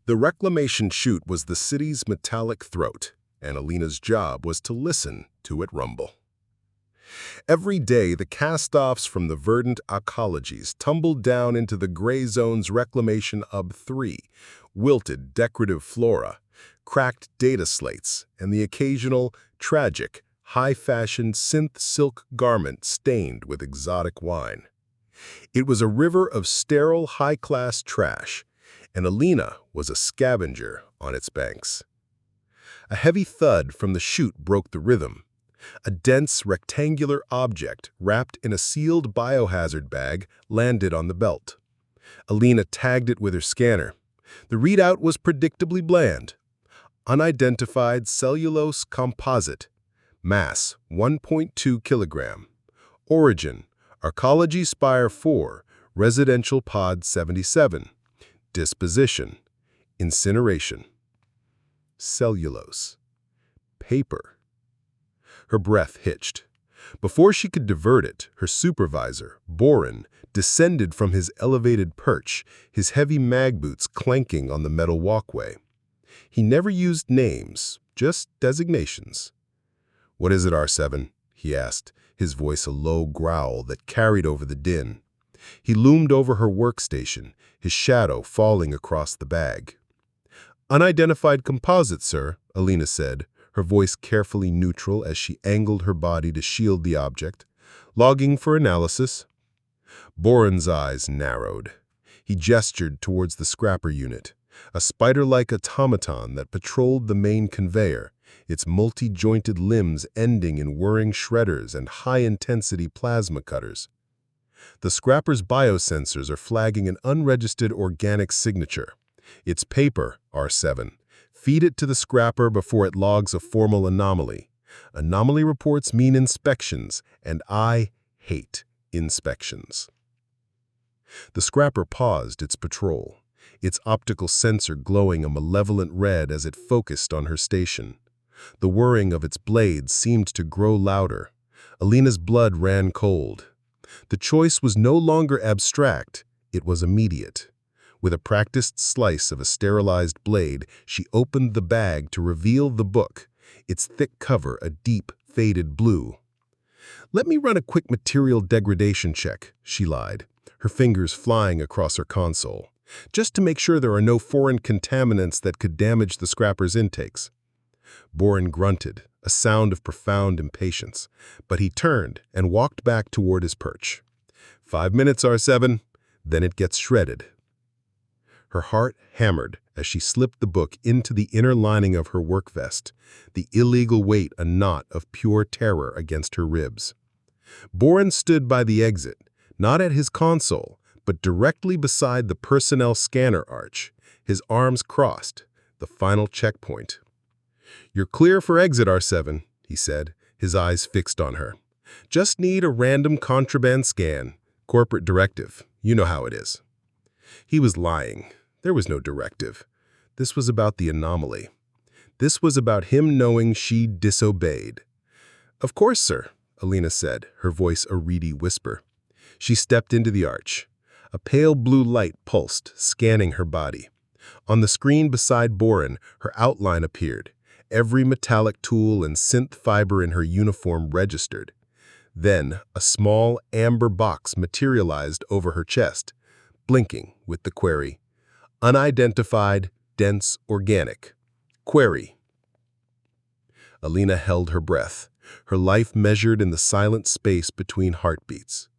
The reclamation chute was the city's metallic throat, and Alina's job was to listen to it rumble. Every day, the cast-offs from the verdant ecologies tumbled down into the gray zone's reclamation UB3, wilted decorative flora, cracked data slates, and the occasional, tragic, high-fashion synth silk garment stained with exotic wine. It was a river of sterile, high-class trash, and Alina was a scavenger on its banks. A heavy thud from the chute broke the rhythm. A dense, rectangular object wrapped in a sealed biohazard bag landed on the belt. Alina tagged it with her scanner. The readout was predictably bland. Unidentified cellulose composite. Mass, 1.2 kilogram. Origin, Arcology Spire 4, Residential Pod 77. Disposition, incineration. Cellulose. Paper. Her breath hitched. Before she could divert it, her supervisor, Boren, descended from his elevated perch, his heavy mag boots clanking on the metal walkway. He never used names, just designations. "What is it, R7?" he asked, his voice a low growl that carried over the din. He loomed over her workstation, his shadow falling across the bag. "Unidentified composite, sir," Alina said, her voice carefully neutral as she angled her body to shield the object. "Logging for analysis." Boren's eyes narrowed. He gestured towards the scrapper unit, a spider-like automaton that patrolled the main conveyor, its multi-jointed limbs ending in whirring shredders and high-intensity plasma cutters. "The scrapper's biosensors are flagging an unregistered organic signature. It's paper, R7. Feed it to the scrapper before it logs a formal anomaly. Anomaly reports mean inspections, and I hate inspections." The scrapper paused its patrol, its optical sensor glowing a malevolent red as it focused on her station. The whirring of its blades seemed to grow louder. Alina's blood ran cold. The choice was no longer abstract, it was immediate. With a practiced slice of a sterilized blade, she opened the bag to reveal the book, its thick cover a deep, faded blue. "Let me run a quick material degradation check," she lied, her fingers flying across her console, "just to make sure there are no foreign contaminants that could damage the scrapper's intakes." Boren grunted, a sound of profound impatience, but he turned and walked back toward his perch. "5 minutes, R7, then it gets shredded." Her heart hammered as she slipped the book into the inner lining of her work vest, the illegal weight a knot of pure terror against her ribs. Boren stood by the exit, not at his console, but directly beside the personnel scanner arch, his arms crossed, the final checkpoint. "You're clear for exit, R7, he said, his eyes fixed on her. "Just need a random contraband scan. Corporate directive. You know how it is." He was lying. There was no directive. This was about the anomaly. This was about him knowing she disobeyed. "Of course, sir," Alina said, her voice a reedy whisper. She stepped into the arch. A pale blue light pulsed, scanning her body. On the screen beside Boren, her outline appeared. Every metallic tool and synth fiber in her uniform registered. Then, a small, amber box materialized over her chest, blinking with the query, "Unidentified, dense organic. Query." Alina held her breath, her life measured in the silent space between heartbeats.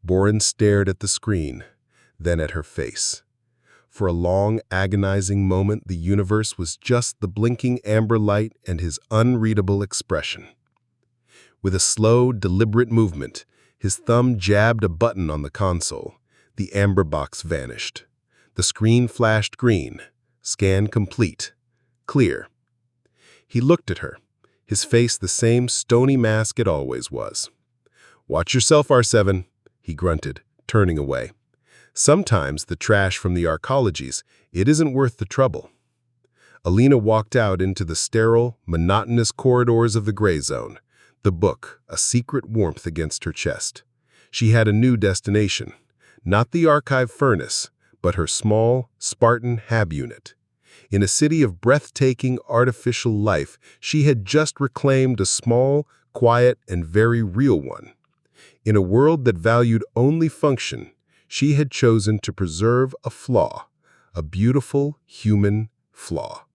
Boren stared at the screen, then at her face. For a long, agonizing moment, the universe was just the blinking amber light and his unreadable expression. With a slow, deliberate movement, his thumb jabbed a button on the console. The amber box vanished. The screen flashed green. Scan complete. Clear. He looked at her, his face the same stony mask it always was. "Watch yourself, R7, he grunted, turning away. "Sometimes the trash from the arcologies, it isn't worth the trouble." Alina walked out into the sterile, monotonous corridors of the gray zone, the book a secret warmth against her chest. She had a new destination, not the archive furnace, but her small, Spartan hab unit. In a city of breathtaking artificial life, she had just reclaimed a small, quiet, and very real one. In a world that valued only function, she had chosen to preserve a flaw, a beautiful human flaw.